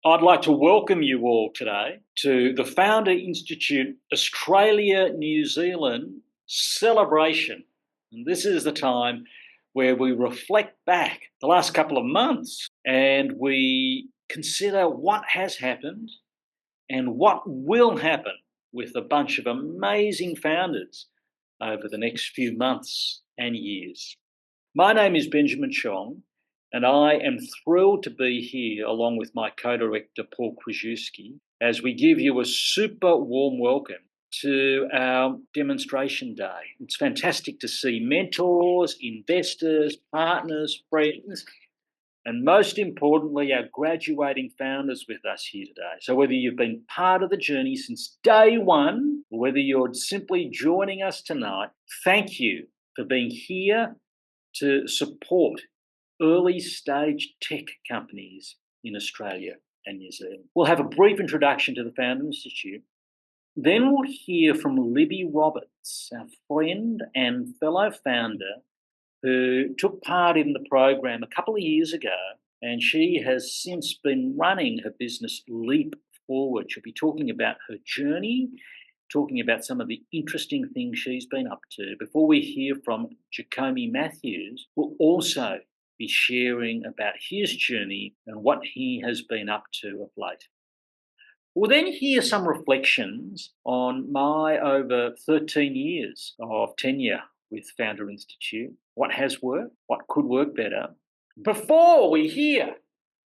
I'd like to welcome you all today to the Founder Institute Australia New Zealand celebration. And this is the time where we reflect back the last couple of months and we consider what has happened and what will happen with a bunch of amazing founders over the next few months and years. My name is Benjamin Chong, and I am thrilled to be here along with my co-director Paul Krzyzewski as we give you a super warm welcome to our demonstration day. It's fantastic to see mentors, investors, partners, friends, and most importantly, our graduating founders with us here today. So whether you've been part of the journey since day one, or whether you're simply joining us tonight, thank you for being here to support early stage tech companies in Australia and New Zealand. We'll have a brief introduction to the Founder Institute. Then we'll hear from Libby Roberts, our friend and fellow founder who took part in the program a couple of years ago, and she has since been running her business Leap Forward. She'll be talking about her journey, talking about some of the interesting things she's been up to. Before we hear from Jacomi Matthews, we'll also be sharing about his journey and what he has been up to of late. We'll then hear some reflections on my over 13 years of tenure with Founder Institute, what has worked, what could work better, before we hear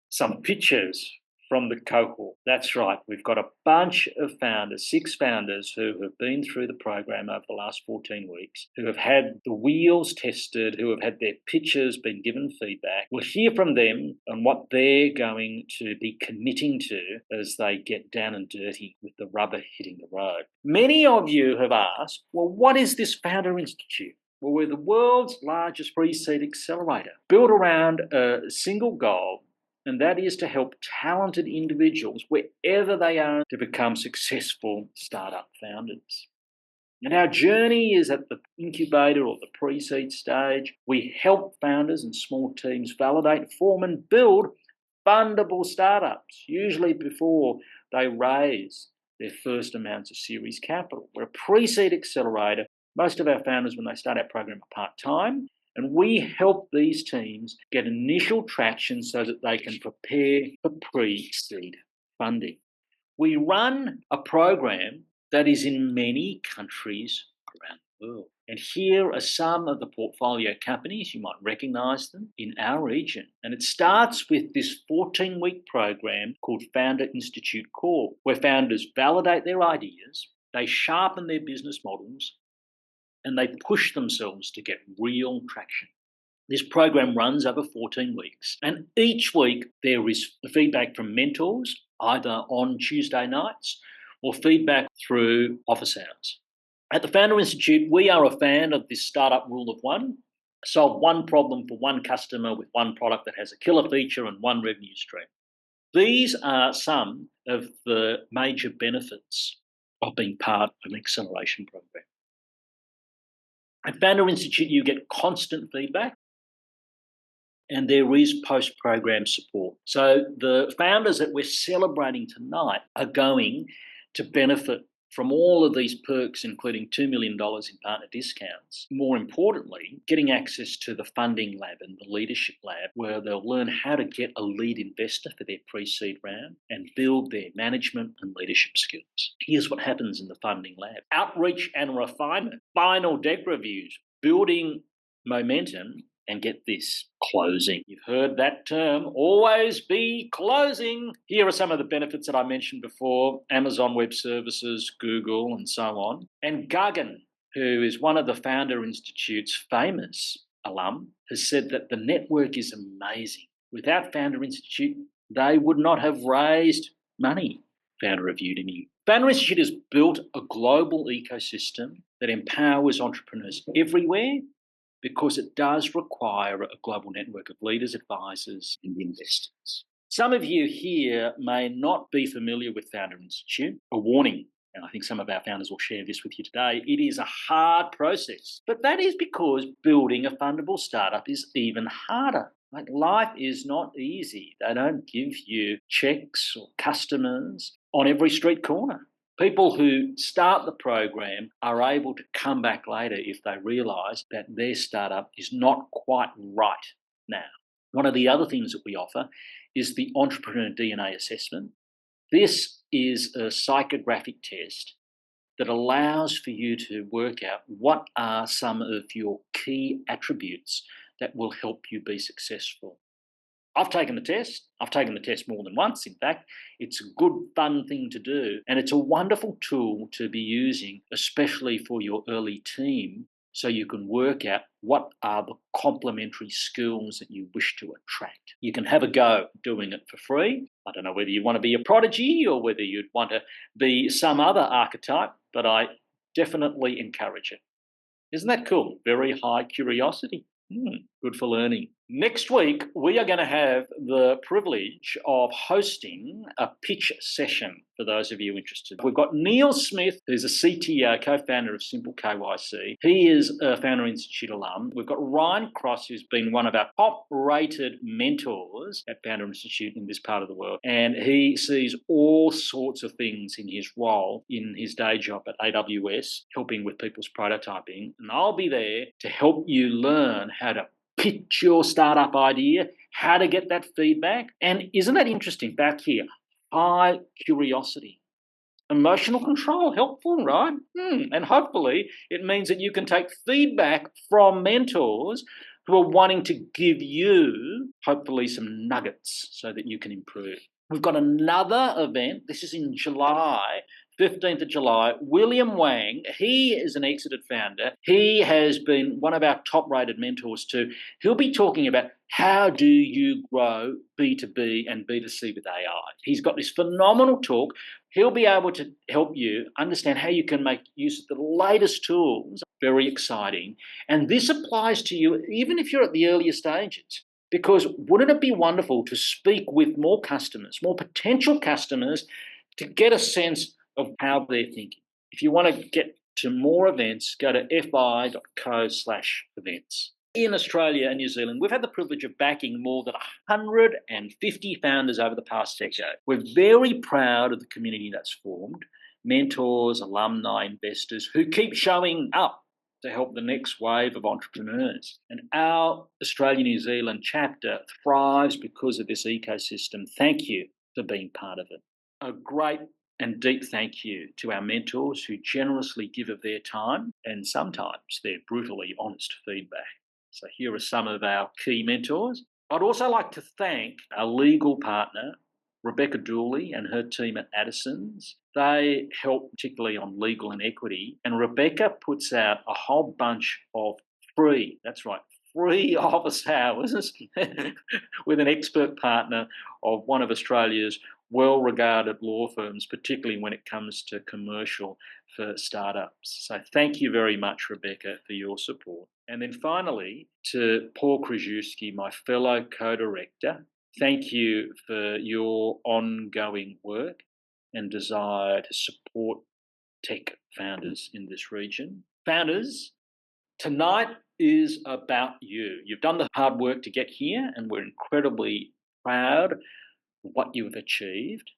some pictures from the cohort. That's right, we've got a bunch of founders, 6 founders who have been through the program over the last 14 weeks, who have had the wheels tested, who have had their pitches been given feedback. We'll hear from them on what they're going to be committing to as they get down and dirty with the rubber hitting the road. Many of you have asked, well, what is this Founder Institute? Well, we're the world's largest pre-seed accelerator, built around a single goal, and that is to help talented individuals, wherever they are, to become successful startup founders. And our journey is at the incubator or the pre-seed stage. We help founders and small teams validate, form, and build fundable startups, usually before they raise their first amounts of series capital. We're a pre-seed accelerator. Most of our founders, when they start our program, are part-time. And we help these teams get initial traction so that they can prepare for pre-seed funding. We run a program that is in many countries around the world. And here are some of the portfolio companies, you might recognise them, in our region. And it starts with this 14-week program called Founder Institute Core, where founders validate their ideas, they sharpen their business models, and they push themselves to get real traction. This program runs over 14 weeks, and each week there is feedback from mentors, either on Tuesday nights or feedback through office hours. At the Founder Institute, we are a fan of this startup rule of one: solve one problem for one customer with one product that has a killer feature and one revenue stream. These are some of the major benefits of being part of an acceleration program. At Founder Institute, you get constant feedback and there is post-program support. So the founders that we're celebrating tonight are going to benefit from all of these perks, including $2 million in partner discounts. More importantly, getting access to the funding lab and the leadership lab, where they'll learn how to get a lead investor for their pre-seed round and build their management and leadership skills. Here's what happens in the funding lab: outreach and refinement, final deck reviews, building momentum, and get this, closing. You've heard that term, always be closing. Here are some of the benefits that I mentioned before: Amazon Web Services, Google, and so on. And Gagan, who is one of the Founder Institute's famous alum, has said that the network is amazing. Without Founder Institute, they would not have raised money. Founder reviewed in you. Founder Institute has built a global ecosystem that empowers entrepreneurs everywhere, because it does require a global network of leaders, advisors, and investors. Some of you here may not be familiar with Founder Institute. A warning, and I think some of our founders will share this with you today: it is a hard process. But that is because building a fundable startup is even harder. Like life is not easy. They don't give you checks or customers on every street corner. People who start the program are able to come back later if they realise that their startup is not quite right now. One of the other things that we offer is the Entrepreneur DNA Assessment. This is a psychographic test that allows for you to work out what are some of your key attributes that will help you be successful. I've taken the test. I've taken the test more than once, in fact. It's a good, fun thing to do. And it's a wonderful tool to be using, especially for your early team, so you can work out what are the complementary skills that you wish to attract. You can have a go doing it for free. I don't know whether you want to be a prodigy or whether you'd want to be some other archetype, but I definitely encourage it. Isn't that cool? Very high curiosity. Good for learning. Next week, we are going to have the privilege of hosting a pitch session for those of you interested. We've got Neil Smith, who's a CTO, co-founder of Simple KYC. He is a Founder Institute alum. We've got Ryan Cross, who's been one of our top-rated mentors at Founder Institute in this part of the world. And he sees all sorts of things in his role in his day job at AWS, helping with people's prototyping. And I'll be there to help you learn how to pitch your startup idea, how to get that feedback. And isn't that interesting? Back here, high curiosity. Emotional control, helpful, right? And hopefully it means that you can take feedback from mentors who are wanting to give you, hopefully, some nuggets so that you can improve. We've got another event. This is in July. 15th of July, William Wang, he is an exited founder. He has been one of our top-rated mentors too. He'll be talking about how do you grow B2B and B2C with AI. He's got this phenomenal talk. He'll be able to help you understand how you can make use of the latest tools. Very exciting. And this applies to you even if you're at the earlier stages. Because wouldn't it be wonderful to speak with more customers, more potential customers, to get a sense of how they're thinking? If you want to get to more events, go to fi.co/events. In Australia and New Zealand, we've had the privilege of backing more than 150 founders over the past decade. We're very proud of the community that's formed, mentors, alumni, investors who keep showing up to help the next wave of entrepreneurs. And our Australia-New Zealand chapter thrives because of this ecosystem. Thank you for being part of it. A great and deep thank you to our mentors who generously give of their time and sometimes their brutally honest feedback. So here are some of our key mentors. I'd also like to thank our legal partner, Rebecca Dooley and her team at Addison's. They help particularly on legal and equity. And Rebecca puts out a whole bunch of free, that's right, free office hours with an expert partner of one of Australia's well-regarded law firms, particularly when it comes to commercial for startups. So thank you very much, Rebecca, for your support. And then finally, to Paul Krzyzewski, my fellow co-director, thank you for your ongoing work and desire to support tech founders in this region. Founders, tonight is about you. You've done the hard work to get here, and we're incredibly proud of what you've achieved.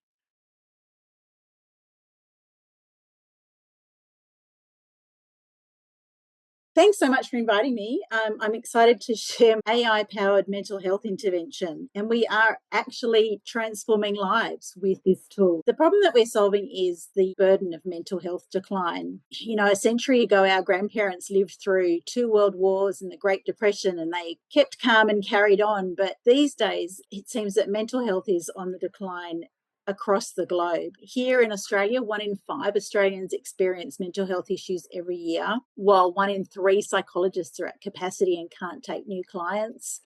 Thanks so much for inviting me. I'm excited to share AI-powered mental health intervention, and we are actually transforming lives with this tool. The problem that we're solving is the burden of mental health decline. You know, a century ago, our grandparents lived through 2 world wars and the Great Depression, and they kept calm and carried on. But these days, it seems that mental health is on the decline across the globe. Here in Australia, 1 in 5 Australians experience mental health issues every year, while 1 in 3 psychologists are at capacity and can't take new clients.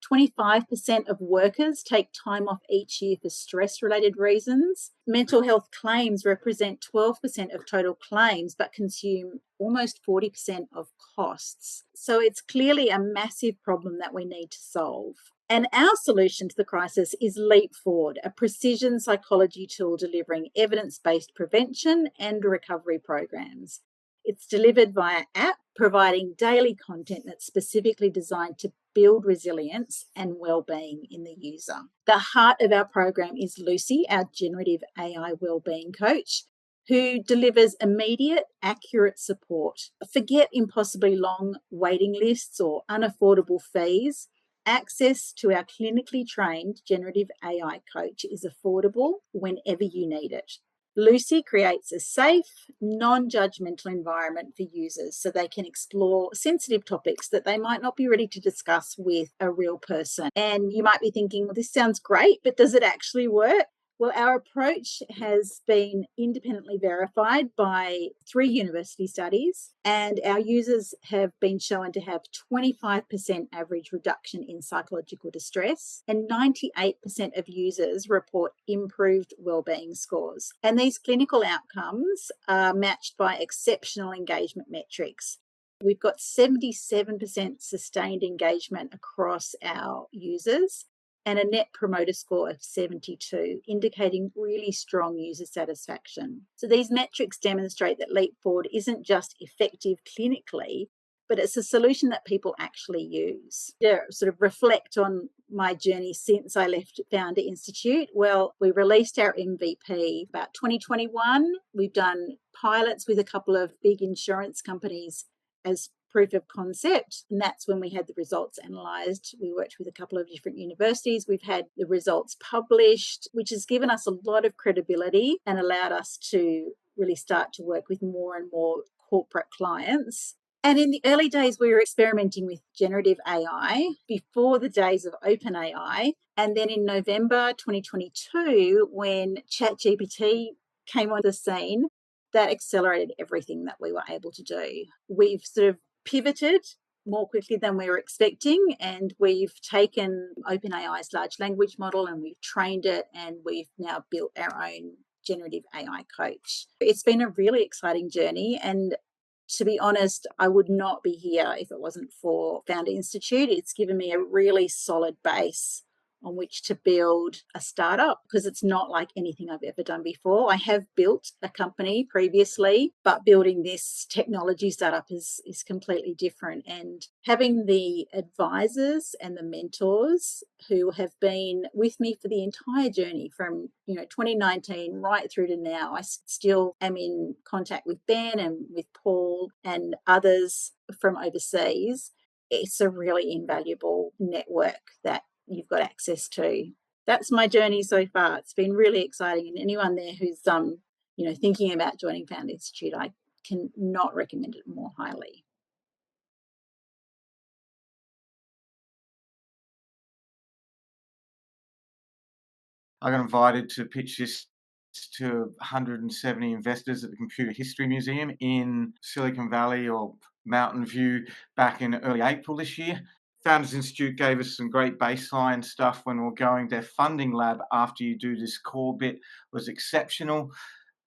25% of workers take time off each year for stress-related reasons. Mental health claims represent 12% of total claims, but consume almost 40% of costs. So it's clearly a massive problem that we need to solve. And our solution to the crisis is Leap Forward, a precision psychology tool delivering evidence-based prevention and recovery programs. It's delivered via app, providing daily content that's specifically designed to build resilience and well-being in the user. The heart of our program is Lucy, our generative AI well-being coach, who delivers immediate, accurate support. Forget impossibly long waiting lists or unaffordable fees. Access to our clinically trained generative AI coach is affordable whenever you need it. Lucy creates a safe, non-judgmental environment for users so they can explore sensitive topics that they might not be ready to discuss with a real person. And you might be thinking, well, this sounds great, but does it actually work? Well, our approach has been independently verified by 3 university studies, and our users have been shown to have 25% average reduction in psychological distress, and 98% of users report improved wellbeing scores. And these clinical outcomes are matched by exceptional engagement metrics. We've got 77% sustained engagement across our users, and a net promoter score of 72, indicating really strong user satisfaction. So these metrics demonstrate that Leap Forward isn't just effective clinically, but it's a solution that people actually use. To sort of reflect on my journey since I left Founder Institute, well, we released our MVP about 2021. We've done pilots with a couple of big insurance companies as proof of concept, and that's when we had the results analysed. We worked with a couple of different universities. We've had the results published, which has given us a lot of credibility and allowed us to really start to work with more and more corporate clients. And in the early days, we were experimenting with generative AI before the days of OpenAI. And then in November 2022, when ChatGPT came on the scene, that accelerated everything that we were able to do. We've sort of pivoted more quickly than we were expecting, and we've taken OpenAI's large language model and we've trained it, and we've now built our own generative AI coach. It's been a really exciting journey, and to be honest, I would not be here if it wasn't for Founder Institute. It's given me a really solid base on which to build a startup, because it's not like anything I've ever done before. I have built a company previously, but building this technology startup is completely different. And having the advisors and the mentors who have been with me for the entire journey from 2019 right through to now, I still am in contact with Ben and with Paul and others from overseas. It's a really invaluable network that you've got access to. That's my journey so far. It's been really exciting, and anyone there who's thinking about joining Founder Institute, I can not recommend it more highly. I got invited to pitch this to 170 investors at the Computer History Museum in Silicon Valley or Mountain View back in early April this year. Founders Institute gave us some great baseline stuff when we were going. Their funding lab after you do this core bit was exceptional.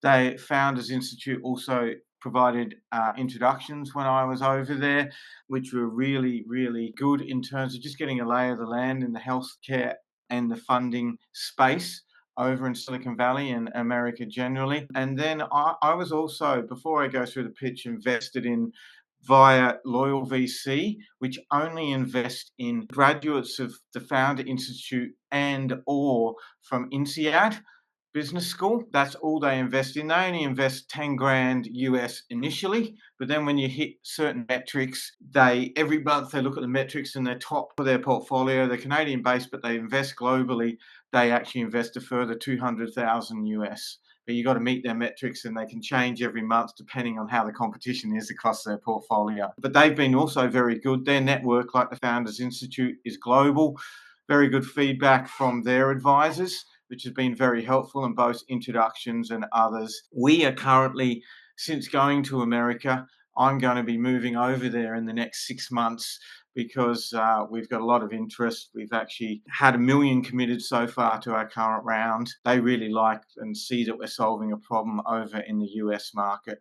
Founders Institute also provided introductions when I was over there, which were really, really good in terms of just getting a lay of the land in the healthcare and the funding space over in Silicon Valley and America generally. And then I was also, before I go through the pitch, invested in via Loyal VC, which only invest in graduates of the Founder Institute and or from INSEAD Business School. That's all they invest in. They only invest 10 grand US initially, but then when you hit certain metrics, every month they look at the metrics and their top of their portfolio. They're Canadian based, but they invest globally. They actually invest a further 200,000 US. But you got to meet their metrics, and they can change every month depending on how the competition is across their portfolio. But they've been also very good. Their network, like the Founders Institute, is global. Very good feedback from their advisors, which has been very helpful in both introductions and others. We are currently, since going to America, I'm going to be moving over there in the next 6 months because we've got a lot of interest. We've actually had 1 million committed so far to our current round. They really like and see that we're solving a problem over in the US market.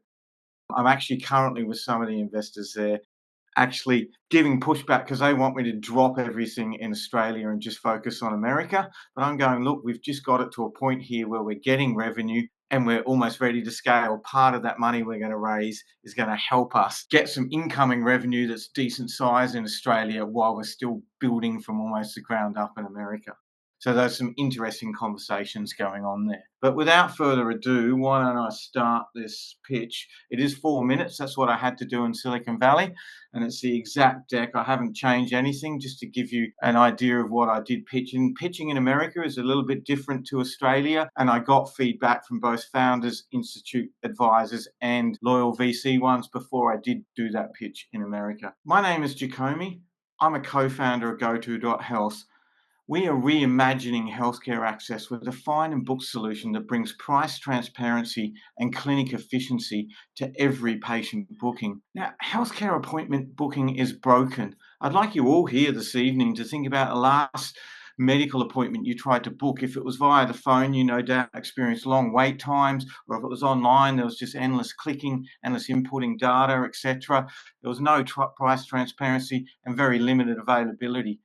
I'm actually currently with some of the investors there, actually giving pushback because they want me to drop everything in Australia and just focus on America. But I'm going, look, we've just got it to a point here where we're getting revenue. and we're almost ready to scale. Part of that money we're going to raise is going to help us get some incoming revenue that's decent size in Australia while we're still building from almost the ground up in America. So there's some interesting conversations going on there. But without further ado, why don't I start this pitch? It is 4 minutes. That's what I had to do in Silicon Valley. And it's the exact deck. I haven't changed anything, just to give you an idea of what I did pitching. Pitching in America is a little bit different to Australia. And I got feedback from both Founders Institute advisors and loyal VC ones before I did do that pitch in America. My name is Giacomi. I'm a co-founder of GoTo.Health. We are reimagining healthcare access with a find and book solution that brings price transparency and clinic efficiency to every patient booking. Now, healthcare appointment booking is broken. I'd like you all here this evening to think about the last medical appointment you tried to book. If it was via the phone, you no doubt experienced long wait times, or if it was online, there was just endless clicking, endless inputting data, etc. There was no price transparency and very limited availability.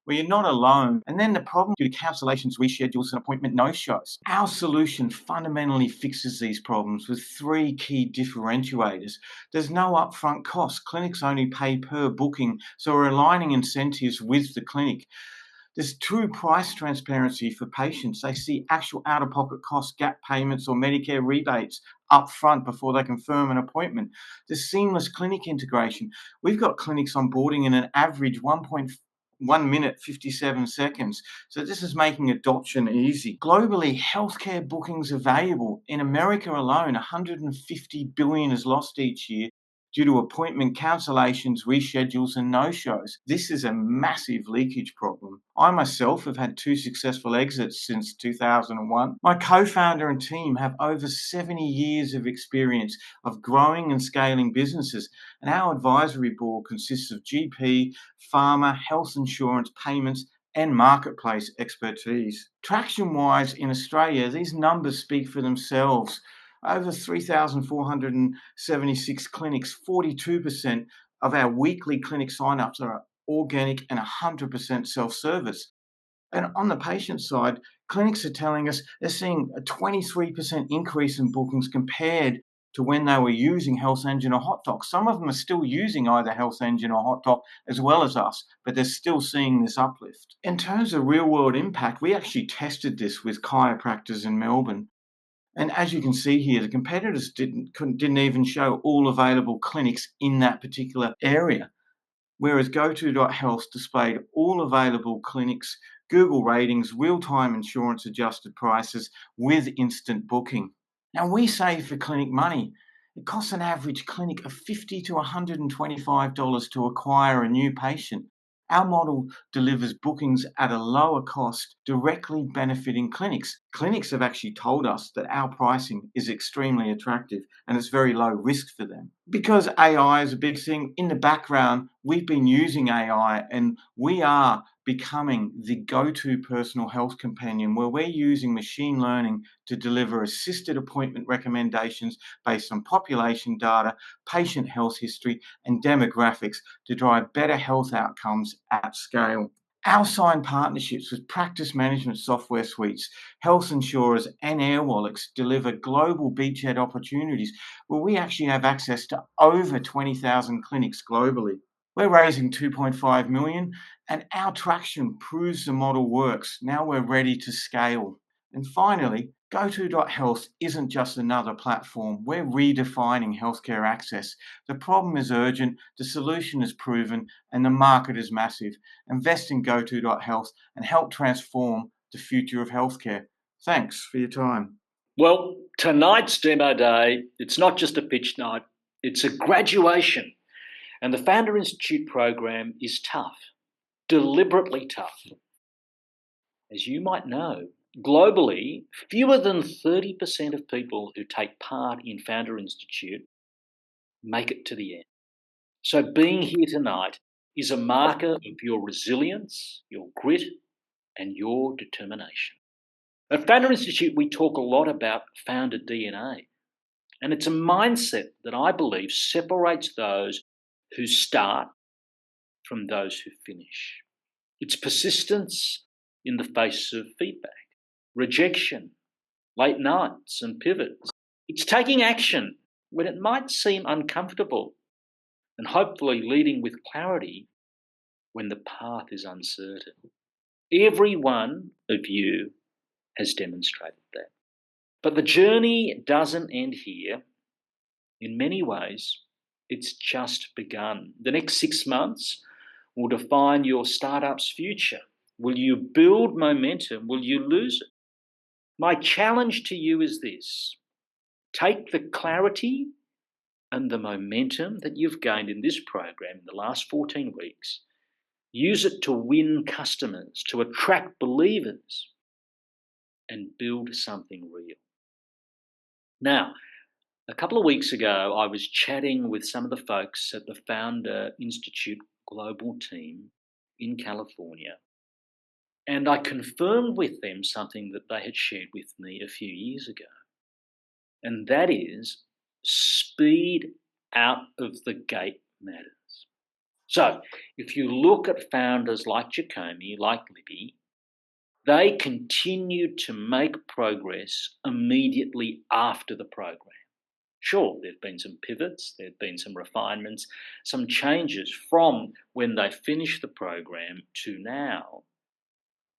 Well, you're not alone. And then the problem due to cancellations, reschedules, and appointment no-shows. Our solution fundamentally fixes these problems with 3 key differentiators. There's no upfront cost. Clinics only pay per booking, so we're aligning incentives with the clinic. There's true price transparency for patients. They see actual out-of-pocket cost, gap payments, or Medicare rebates up front before they confirm an appointment. There's seamless clinic integration. We've got clinics onboarding in an average 1 minute 57 seconds. So this is making adoption easy. Globally, healthcare bookings are valuable. In America alone, 150 billion is lost each year due to appointment cancellations, reschedules, and no-shows. This is a massive leakage problem. I myself have had 2 successful exits since 2001. My co-founder and team have over 70 years of experience of growing and scaling businesses, and our advisory board consists of GP, pharma, health insurance, payments, and marketplace expertise. Traction-wise in Australia, these numbers speak for themselves. Over 3,476 clinics, 42% of our weekly clinic signups are organic and 100% self-service. And on the patient side, clinics are telling us they're seeing a 23% increase in bookings compared to when they were using Health Engine or HotDoc. Some of them are still using either Health Engine or HotDoc as well as us, but they're still seeing this uplift. In terms of real-world impact, we actually tested this with chiropractors in Melbourne. And as you can see here, the competitors didn't even show all available clinics in that particular area, whereas GoTo.Health displayed all available clinics, Google ratings, real-time insurance adjusted prices with instant booking. Now, we save the clinic money. It costs an average clinic of $50 to $125 to acquire a new patient. Our model delivers bookings at a lower cost, directly benefiting clinics. Clinics have actually told us that our pricing is extremely attractive and it's very low risk for them. Because AI is a big thing, in the background, we've been using AI and we are becoming the go-to personal health companion where we're using machine learning to deliver assisted appointment recommendations based on population data, patient health history, and demographics to drive better health outcomes at scale. Our signed partnerships with practice management software suites, health insurers, and Airwallex deliver global beachhead opportunities where we actually have access to over 20,000 clinics globally. We're raising 2.5 million, and our traction proves the model works. Now we're ready to scale. And finally, GoTo.Health isn't just another platform. We're redefining healthcare access. The problem is urgent, the solution is proven, and the market is massive. Invest in GoTo.Health and help transform the future of healthcare. Thanks for your time. Well, tonight's demo day, it's not just a pitch night, it's a graduation. And the Founder Institute program is tough, deliberately tough. As you might know, globally, fewer than 30% of people who take part in Founder Institute make it to the end. So being here tonight is a marker of your resilience, your grit, and your determination. At Founder Institute, we talk a lot about founder DNA, and it's a mindset that I believe separates those who start from those who finish. It's persistence in the face of feedback, rejection, late nights and pivots. It's taking action when it might seem uncomfortable and hopefully leading with clarity when the path is uncertain. Every one of you has demonstrated that. But the journey doesn't end here. In many ways, it's just begun. The next 6 months will define your startup's future. Will you build momentum? Will you lose it? My challenge to you is this: take the clarity and the momentum that you've gained in this program in the last 14 weeks, use it to win customers, to attract believers, and build something real. Now, a couple of weeks ago, I was chatting with some of the folks at the Founder Institute Global team in California, and I confirmed with them something that they had shared with me a few years ago, and that is speed out of the gate matters. So, if you look at founders like Jacomi, like Libby, they continued to make progress immediately after the program. Sure, there have been some pivots, there have been some refinements, some changes from when they finished the program to now,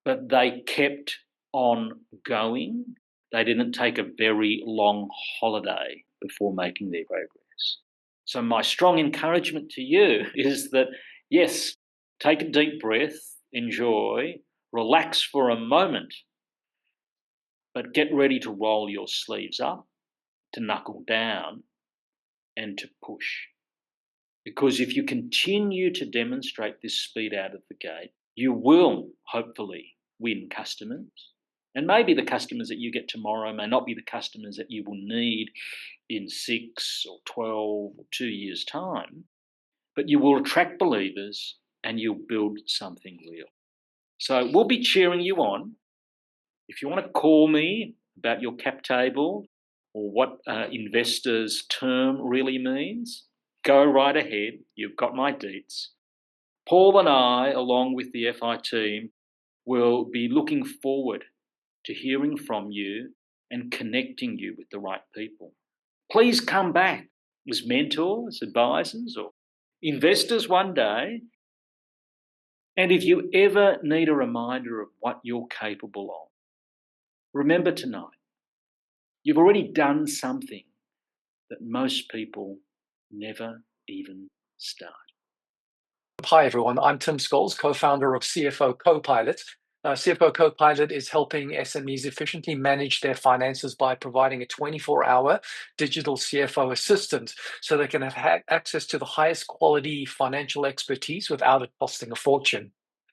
but they kept on going. They didn't take a very long holiday before making their progress. So my strong encouragement to you is that, yes, take a deep breath, enjoy, relax for a moment, but get ready to roll your sleeves up, to knuckle down, and to push. Because if you continue to demonstrate this speed out of the gate, you will hopefully win customers. And maybe the customers that you get tomorrow may not be the customers that you will need in 6 or 12 or 2 years' time, but you will attract believers and you'll build something real. So we'll be cheering you on. If you want to call me about your cap table or what investors' term really means, go right ahead. You've got my deets. Paul and I, along with the FI team, will be looking forward to hearing from you and connecting you with the right people. Please come back as mentors, advisors, or investors one day. And if you ever need a reminder of what you're capable of, remember tonight, you've already done something that most people never even start. Hi, everyone. I'm Tim Scholes, co-founder of CFO Copilot. CFO Copilot is helping SMEs efficiently manage their finances by providing a 24-hour digital CFO assistant so they can have access to the highest quality financial expertise without it costing a fortune.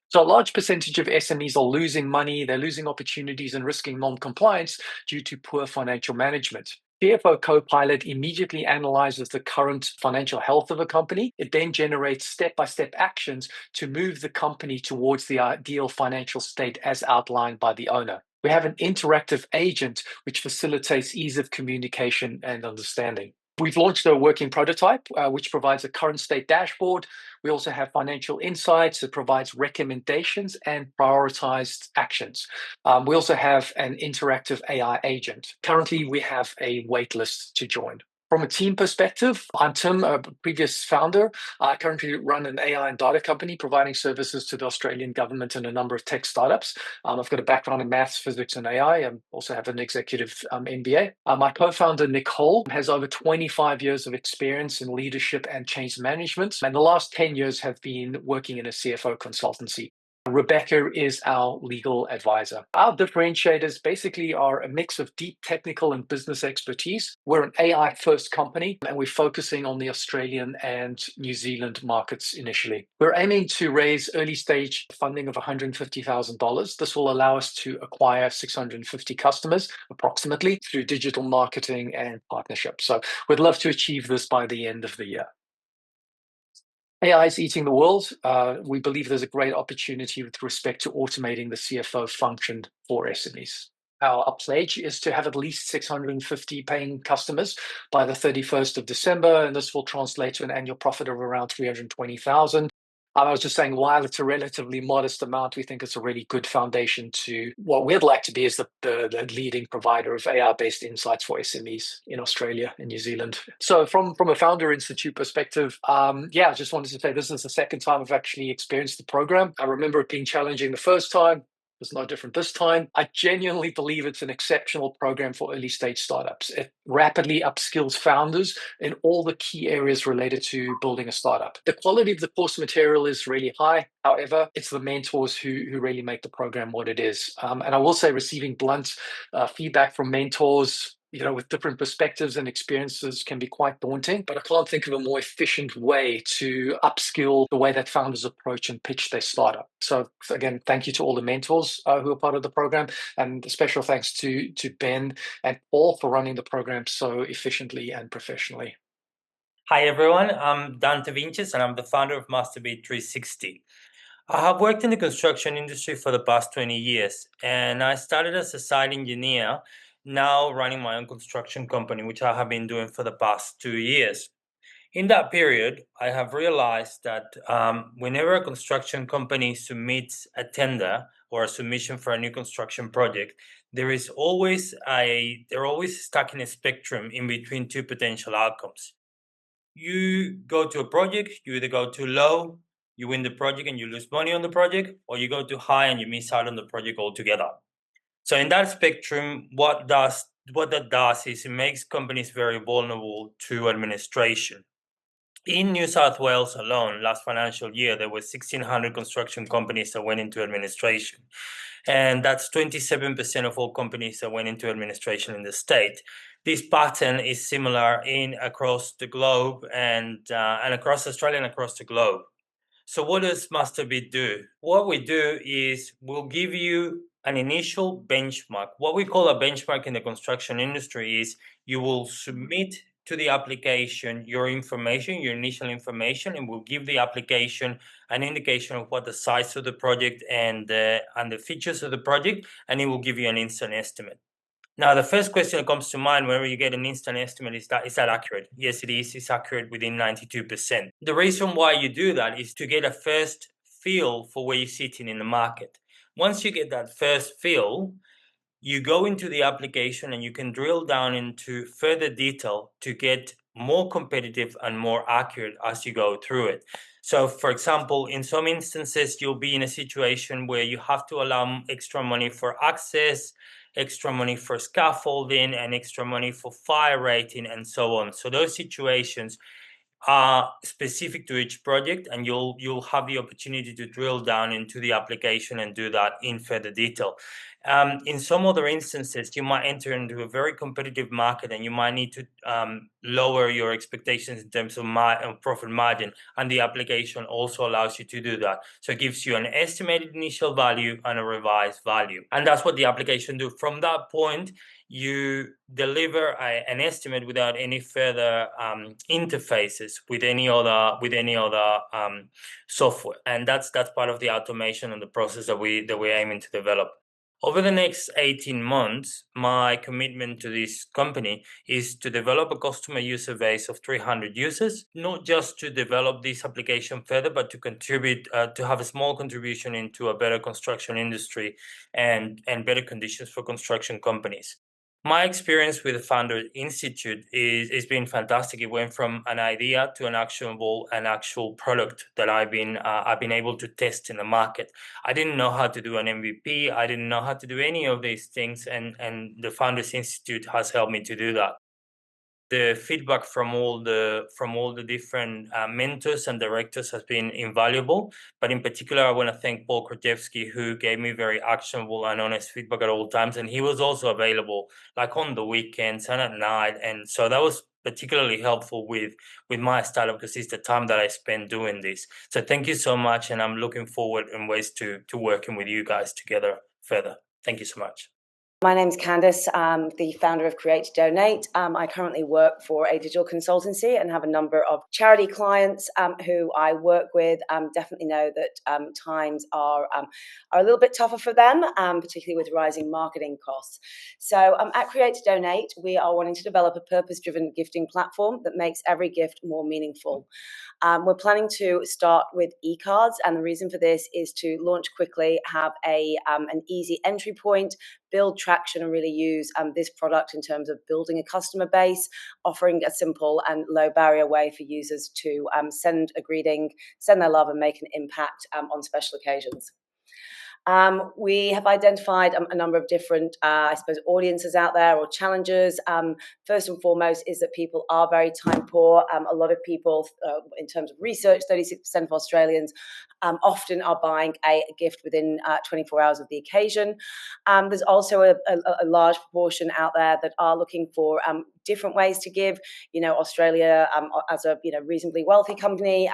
So a large percentage of SMEs are losing money, they're losing opportunities and risking non-compliance due to poor financial management. CFO Copilot immediately analyzes the current financial health of a company. It then generates step-by-step actions to move the company towards the ideal financial state as outlined by the owner. We have an interactive agent which facilitates ease of communication and understanding. We've launched a working prototype, which provides a current state dashboard. We also have financial insights that provides recommendations and prioritized actions. We also have an interactive AI agent. Currently, we have a wait list to join. From a team perspective, I'm Tim, a previous founder. I currently run an AI and data company providing services to the Australian government and a number of tech startups. I've got a background in maths, physics, and AI. I also have an executive MBA. My co-founder, Nicole, has over 25 years of experience in leadership and change management, and the last 10 years have been working in a CFO consultancy. Rebecca is our legal advisor. Our differentiators basically are a mix of deep technical and business expertise. We're an AI-first company, and we're focusing on the Australian and New Zealand markets initially. We're aiming to raise early-stage funding of $150,000. This will allow us to acquire 650 customers, approximately, through digital marketing and partnerships. So we'd love to achieve this by the end of the year. AI is eating the world. We believe there's a great opportunity with respect to automating the CFO function for SMEs. Our pledge is to have at least 650 paying customers by the 31st of December, and this will translate to an annual profit of around $320,000. I was just saying, while it's a relatively modest amount, we think it's a really good foundation to what we'd like to be as the leading provider of AI-based insights for SMEs in Australia and New Zealand. So from a Founder Institute perspective, I just wanted to say this is the second time I've actually experienced the program. I remember it being challenging the first time. It's no different this time. I genuinely believe it's an exceptional program for early stage startups. It rapidly upskills founders in all the key areas related to building a startup. The quality of the course material is really high. However, it's the mentors who really make the program what it is. And I will say receiving blunt feedback from mentors, with different perspectives and experiences can be quite daunting, but I can't think of a more efficient way to upskill the way that founders approach and pitch their startup. So again, thank you to all the mentors who are part of the program, and special thanks to Ben and Paul for running the program so efficiently and professionally. Hi everyone, I'm Dante Vinces and I'm the founder of Masterbeat 360. I have worked in the construction industry for the past 20 years, and I started as a site engineer, now running my own construction company, which I have been doing for the past 2 years. In that period, I have realized that whenever a construction company submits a tender or a submission for a new construction project, they're always stuck in a spectrum in between two potential outcomes. You go to a project, you either go too low, you win the project and you lose money on the project, or you go too high and you miss out on the project altogether. So in that spectrum, what that does is it makes companies very vulnerable to administration. In New South Wales alone, last financial year, there were 1,600 construction companies that went into administration. And that's 27% of all companies that went into administration in the state. This pattern is similar across the globe and across Australia and across the globe. So what does Masterbeat do? What we do is we'll give you an initial benchmark. What we call a benchmark in the construction industry is you will submit to the application your information, your initial information, and we'll give the application an indication of what the size of the project and the features of the project, and it will give you an instant estimate. Now, the first question that comes to mind whenever you get an instant estimate is that accurate? Yes, it is. It's accurate within 92%. The reason why you do that is to get a first feel for where you're sitting in the market. Once you get that first feel, you go into the application and you can drill down into further detail to get more competitive and more accurate as you go through it. So, for example, in some instances, you'll be in a situation where you have to allow extra money for access, extra money for scaffolding, and extra money for fire rating, and so on. So those situations are specific to each project, and you'll have the opportunity to drill down into the application and do that in further detail. In some other instances, you might enter into a very competitive market and you might need to lower your expectations in terms of profit margin, and the application also allows you to do that. So it gives you an estimated initial value and a revised value, and that's what the application do. From that point, you deliver an estimate without any further interfaces with any other software, and that's part of the automation and the process that we're aiming to develop. Over the next 18 months, my commitment to this company is to develop a customer user base of 300 users, not just to develop this application further, but to contribute, to have a small contribution into a better construction industry and better conditions for construction companies. My experience with the Founder Institute is been fantastic. It went from an idea to an actual product that I've been able to test in the market. I didn't know how to do an MVP. I didn't know how to do any of these things, and the Founders Institute has helped me to do that. The feedback from all the different mentors and directors has been invaluable. But in particular, I want to thank Paul Krajewski, who gave me very actionable and honest feedback at all times. And he was also available like on the weekends and at night. And so that was particularly helpful with my startup, because it's the time that I spend doing this. So thank you so much. And I'm looking forward in ways to working with you guys together further. Thank you so much. My name's Candice. I'm the founder of Create to Donate. I currently work for a digital consultancy and have a number of charity clients who I work with. Definitely know that times are a little bit tougher for them, particularly with rising marketing costs. So at Create to Donate, we are wanting to develop a purpose-driven gifting platform that makes every gift more meaningful. We're planning to start with e-cards, and the reason for this is to launch quickly, have an easy entry point, build traction, and really use this product in terms of building a customer base, offering a simple and low barrier way for users to send a greeting, send their love, and make an impact on special occasions. We have identified a number of different, audiences out there or challenges. First and foremost is that people are very time poor. A lot of people, in terms of research, 36% of Australians often are buying a gift within 24 hours of the occasion. There's also a large proportion out there that are looking for different ways to give. Australia, as a reasonably wealthy company,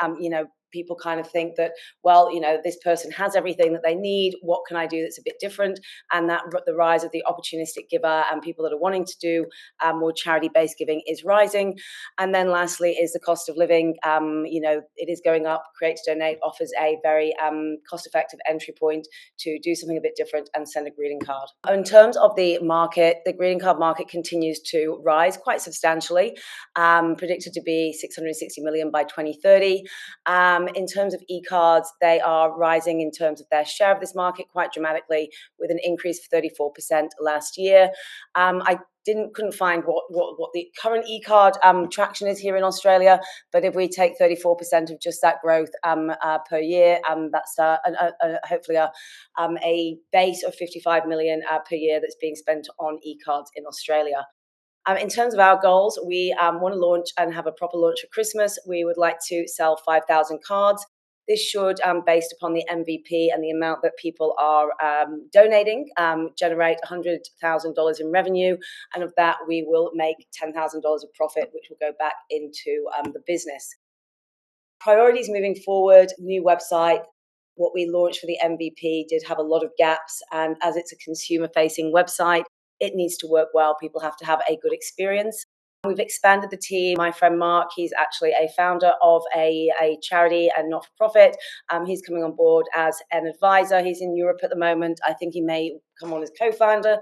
people kind of think that, well, this person has everything that they need. What can I do that's a bit different? And that the rise of the opportunistic giver and people that are wanting to do more charity-based giving is rising. And then lastly is the cost of living. It is going up. Create to Donate offers a very cost-effective entry point to do something a bit different and send a greeting card. In terms of the market, the greeting card market continues to rise quite substantially, predicted to be 660 million by 2030. In terms of e-cards, they are rising in terms of their share of this market quite dramatically, with an increase of 34% last year. I couldn't find what the current e-card traction is here in Australia, but if we take 34% of just that growth per year, that's hopefully a base of 55 million per year that's being spent on e-cards in Australia. In terms of our goals, we want to launch and have a proper launch for Christmas. We would like to sell 5,000 cards. This should, based upon the MVP and the amount that people are donating, generate $100,000 in revenue. And of that, we will make $10,000 of profit, which will go back into the business. Priorities moving forward, new website. What we launched for the MVP did have a lot of gaps. And as it's a consumer-facing website, it needs to work well. People have to have a good experience. We've expanded the team. My friend Mark, he's actually a founder of a charity and not-for-profit. He's coming on board as an advisor. He's in Europe at the moment. I think he may come on as co-founder.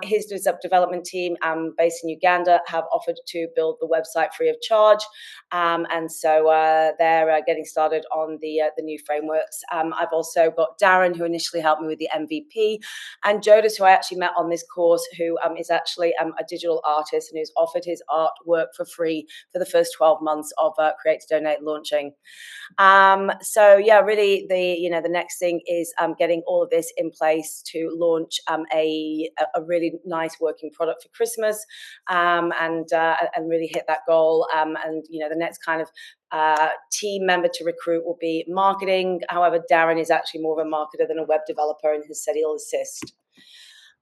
His development team, based in Uganda, have offered to build the website free of charge. And so they're getting started on the new frameworks. I've also got Darren, who initially helped me with the MVP, and Jodis, who I actually met on this course, who is actually a digital artist and who's offered his artwork for free for the first 12 months of Create to Donate launching. So yeah, really the next thing is getting all of this in place to launch a really nice working product for Christmas, and really hit that goal. And the next kind of team member to recruit will be marketing. However, Darren is actually more of a marketer than a web developer and has said he'll assist.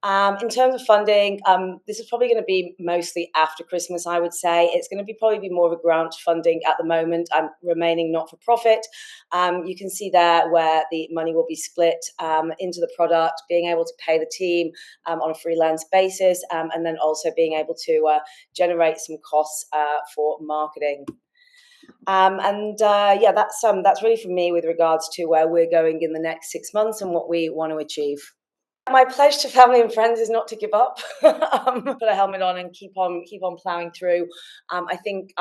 In terms of funding, this is probably going to be mostly after Christmas, I would say. It's going to probably be more of a grant funding at the moment. I'm remaining not-for-profit. You can see there where the money will be split into the product, being able to pay the team on a freelance basis, and then also being able to generate some costs for marketing. That's really for me with regards to where we're going in the next 6 months and what we want to achieve. My pledge to family and friends is not to give up, put a helmet on and keep on plowing through. I think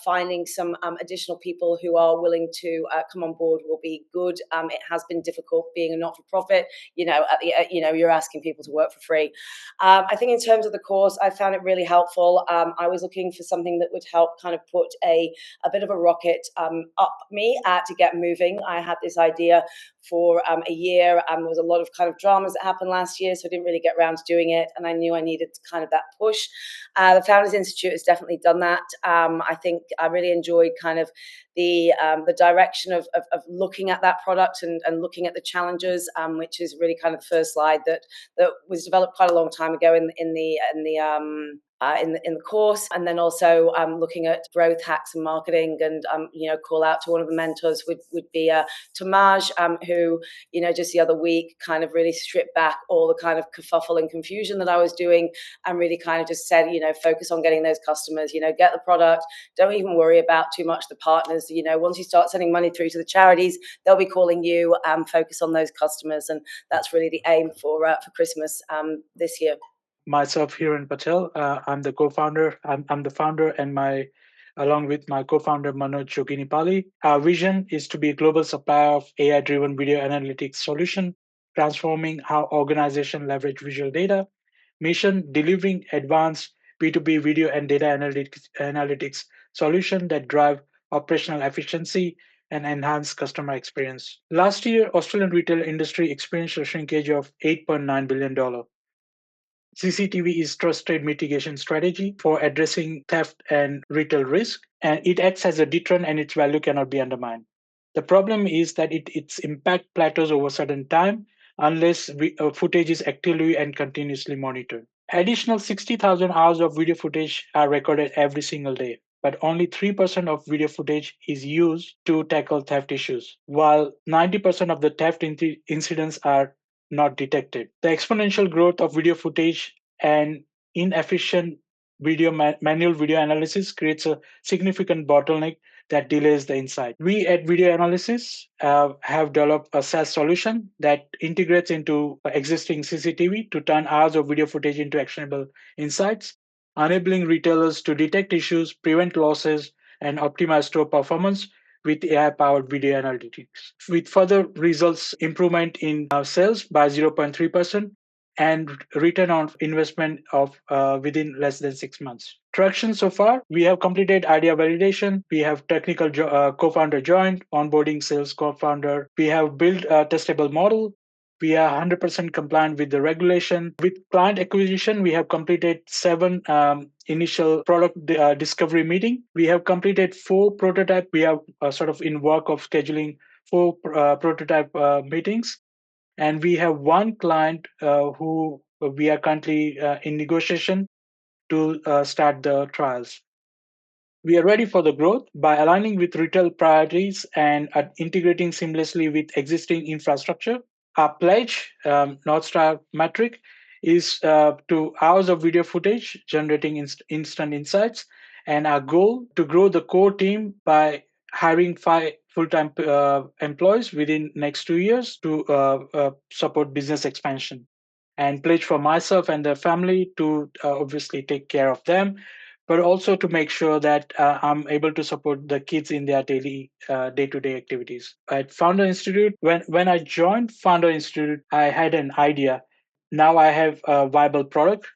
finding some additional people who are willing to come on board will be good. It has been difficult being a not-for-profit. You're asking people to work for free. I think in terms of the course, I found it really helpful. I was looking for something that would help kind of put a bit of a rocket up me to get moving. I had this idea for a year. There was a lot of kind of dramas that happened last year, so I didn't really get around to doing it, and I knew I needed kind of that push. The Founders Institute has definitely done that. I think I really enjoyed kind of the direction of looking at that product and looking at the challenges, which is really kind of the first slide that was developed quite a long time ago in the in the course, and then also looking at growth hacks and marketing, and call out to one of the mentors would be Tamaj, who just the other week kind of really stripped back all the kind of kerfuffle and confusion that I was doing, and really kind of just said, focus on getting those customers, get the product, don't even worry about too much the partners. Once you start sending money through to the charities, they'll be calling you. Focus on those customers, and that's really the aim for Christmas this year. Myself, Hiren Patel. I'm the co-founder. I'm the founder, and along with my co-founder Manoj Joginipali. Our vision is to be a global supplier of AI-driven video analytics solution, transforming how organizations leverage visual data. Mission: delivering advanced B2B video and data analytics solution that drive operational efficiency and enhance customer experience. Last year, Australian retail industry experienced a shrinkage of $8.9 billion. CCTV is trusted mitigation strategy for addressing theft and retail risk, and it acts as a deterrent and its value cannot be undermined. The problem is that its impact plateaus over certain time unless footage is actively and continuously monitored. Additional 60,000 hours of video footage are recorded every single day, but only 3% of video footage is used to tackle theft issues, while 90% of the theft incidents are not detected. The exponential growth of video footage and inefficient manual video analysis creates a significant bottleneck that delays the insight. We at Video Analysis have developed a SaaS solution that integrates into existing CCTV to turn hours of video footage into actionable insights, enabling retailers to detect issues, prevent losses, and optimize store performance with AI-powered video analytics, with further results improvement in sales by 0.3% and return on investment of within less than 6 months. Traction so far: we have completed idea validation, we have technical co-founder joined, onboarding sales co-founder, we have built a testable model, we are 100% compliant with the regulation. With client acquisition, we have completed 7 initial product discovery meeting. We have completed 4 prototype. We are sort of in work of scheduling 4 prototype meetings. And we have 1 client who we are currently in negotiation to start the trials. We are ready for the growth by aligning with retail priorities and integrating seamlessly with existing infrastructure. Our pledge, North Star metric, is to hours of video footage generating instant insights, and our goal to grow the core team by hiring 5 full-time employees within next 2 years to support business expansion. And pledge for myself and the family to obviously take care of them, but also to make sure that I'm able to support the kids in their daily day-to-day activities. At Founder Institute, when I joined Founder Institute, I had an idea. Now I have a viable product.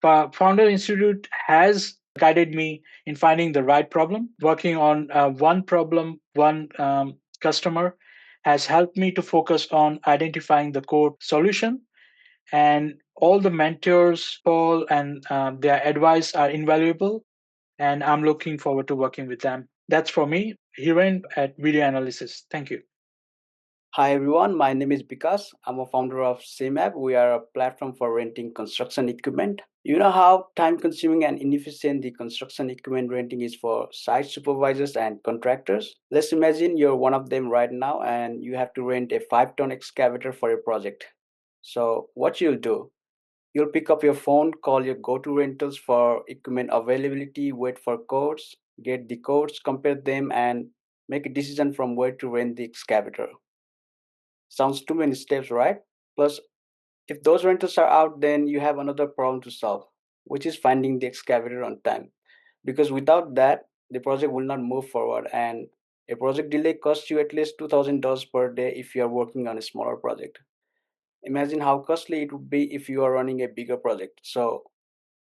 Founder Institute has guided me in finding the right problem. Working on one problem, one customer has helped me to focus on identifying the core solution. And all the mentors, Paul, and their advice are invaluable. And I'm looking forward to working with them. That's for me, Hiren at Video Analysis. Thank you. Hi everyone, my name is Vikas. I'm a founder of SameApp. We are a platform for renting construction equipment. You know how time consuming and inefficient the construction equipment renting is for site supervisors and contractors? Let's imagine you're one of them right now and you have to rent a 5-ton excavator for your project. So what you'll do, you'll pick up your phone, call your go-to rentals for equipment availability, wait for quotes, get the quotes, compare them, and make a decision from where to rent the excavator. Sounds too many steps, right? Plus, if those rentals are out, then you have another problem to solve, which is finding the excavator on time. Because without that, the project will not move forward, and a project delay costs you at least $2,000 per day if you are working on a smaller project. Imagine how costly it would be if you are running a bigger project. So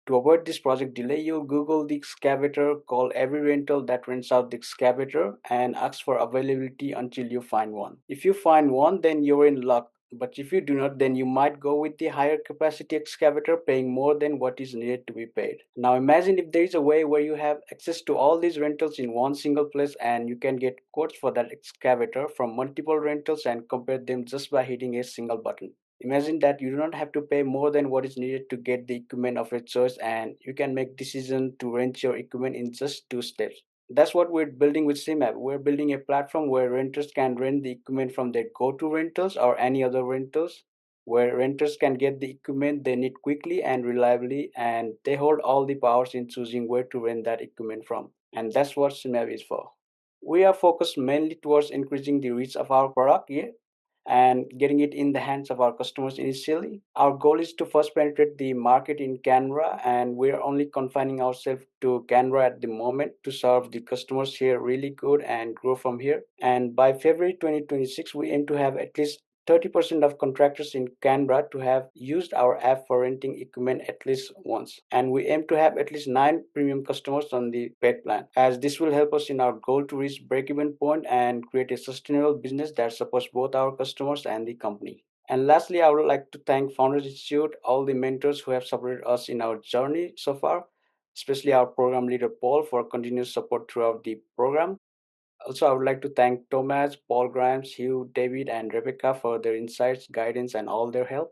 to avoid this project delay, you Google the excavator, call every rental that rents out the excavator, and ask for availability until you find one. If you find one, then you're in luck. But if you do not, then you might go with the higher capacity excavator, paying more than what is needed to be paid. Now imagine if there is a way where you have access to all these rentals in one single place, and you can get quotes for that excavator from multiple rentals and compare them just by hitting a single button. Imagine that you do not have to pay more than what is needed to get the equipment of your choice, and you can make decision to rent your equipment in just 2 steps. That's what we're building with SIMAP. We're building a platform where renters can rent the equipment from their go-to rentals or any other rentals, where renters can get the equipment they need quickly and reliably, and they hold all the powers in choosing where to rent that equipment from. And that's what SIMAP is for. We are focused mainly towards increasing the reach of our product, and getting it in the hands of our customers initially. Our goal is to first penetrate the market in Canberra, and we're only confining ourselves to Canberra at the moment to serve the customers here really good and grow from here. And by February 2026, we aim to have at least 30% of contractors in Canberra to have used our app for renting equipment at least once. And we aim to have at least 9 premium customers on the paid plan, as this will help us in our goal to reach break-even point and create a sustainable business that supports both our customers and the company. And lastly, I would like to thank Founders Institute, all the mentors who have supported us in our journey so far, especially our program leader Paul for continuous support throughout the program. Also, I would like to thank Thomas, Paul Grimes, Hugh, David, and Rebecca for their insights, guidance, and all their help.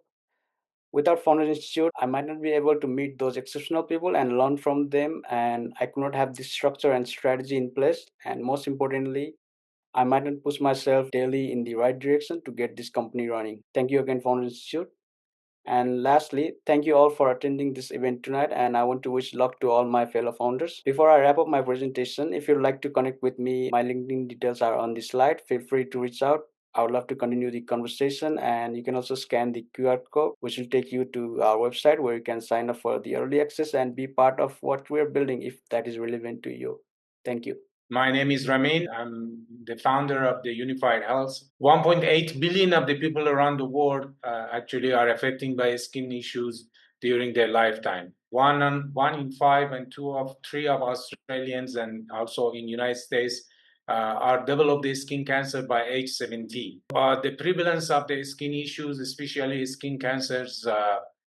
Without Founders Institute, I might not be able to meet those exceptional people and learn from them, and I could not have this structure and strategy in place. And most importantly, I might not push myself daily in the right direction to get this company running. Thank you again, Founders Institute. And lastly, thank you all for attending this event tonight, and I want to wish luck to all my fellow founders. Before I wrap up my presentation, if you'd like to connect with me, my LinkedIn details are on the slide. Feel free to reach out. I would love to continue the conversation, and you can also scan the QR code, which will take you to our website where you can sign up for the early access and be part of what we're building if that is relevant to you. Thank you. My name is Ramin. I'm the founder of the Unified Health. 1.8 billion of the people around the world actually are affected by skin issues during their lifetime. One in 5 and 2 of 3 of Australians and also in United States are developed skin cancer by age 17. The prevalence of the skin issues, especially skin cancers,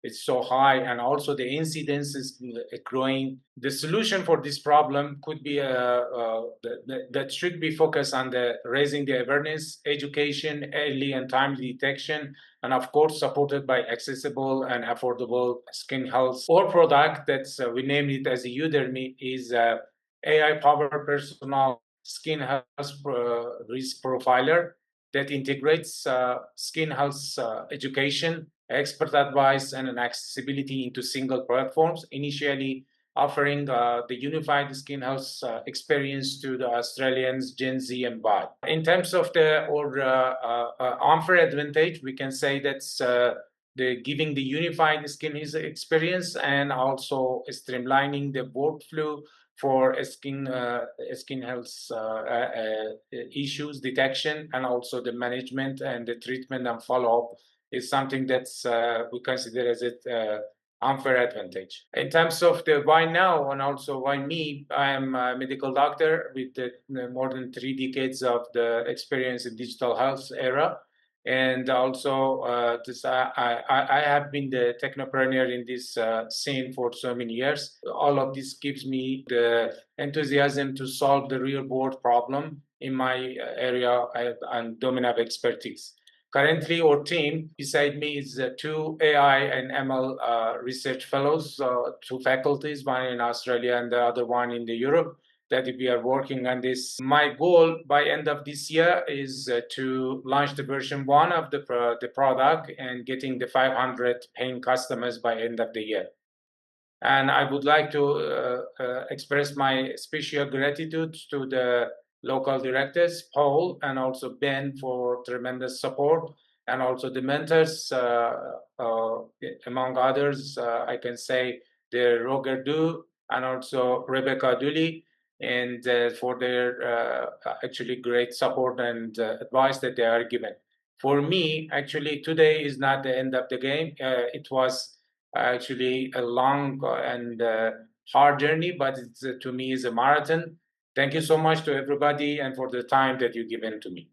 it's so high, and also the incidence is growing. The solution for this problem could be that should be focused on raising the awareness, education, early and timely detection, and of course supported by accessible and affordable skin health. Our product that's we named it as a Udemy is AI-powered personal skin health risk profiler that integrates skin health education, expert advice, and an accessibility into single platforms, initially offering the unified skin health experience to the Australians, Gen Z, and Y. In terms of unfair advantage, we can say that's giving the unified skin health experience and also streamlining the workflow for skin health issues detection, and also the management and the treatment and follow-up is something that's we consider as an unfair advantage. In terms of the why now and also why me, I am a medical doctor with more than 3 decades of the experience in digital health era. And also, I have been the technopreneur in this scene for so many years. All of this gives me the enthusiasm to solve the real world problem in my area and domain of expertise. Currently, our team beside me is 2 AI and ML research fellows, 2 faculties, one in Australia and the other one in Europe, that we are working on this. My goal by end of this year is to launch the version 1 of the product and getting the 500 paying customers by end of the year. And I would like to express my special gratitude to the local directors, Paul and also Ben, for tremendous support, and also the mentors, among others, I can say the Roger Du and also Rebecca Dooley, and for their actually great support and advice that they are given. For me, actually, today is not the end of the game. It was actually a long and hard journey, but it's, to me, is a marathon. Thank you so much to everybody and for the time that you've given to me.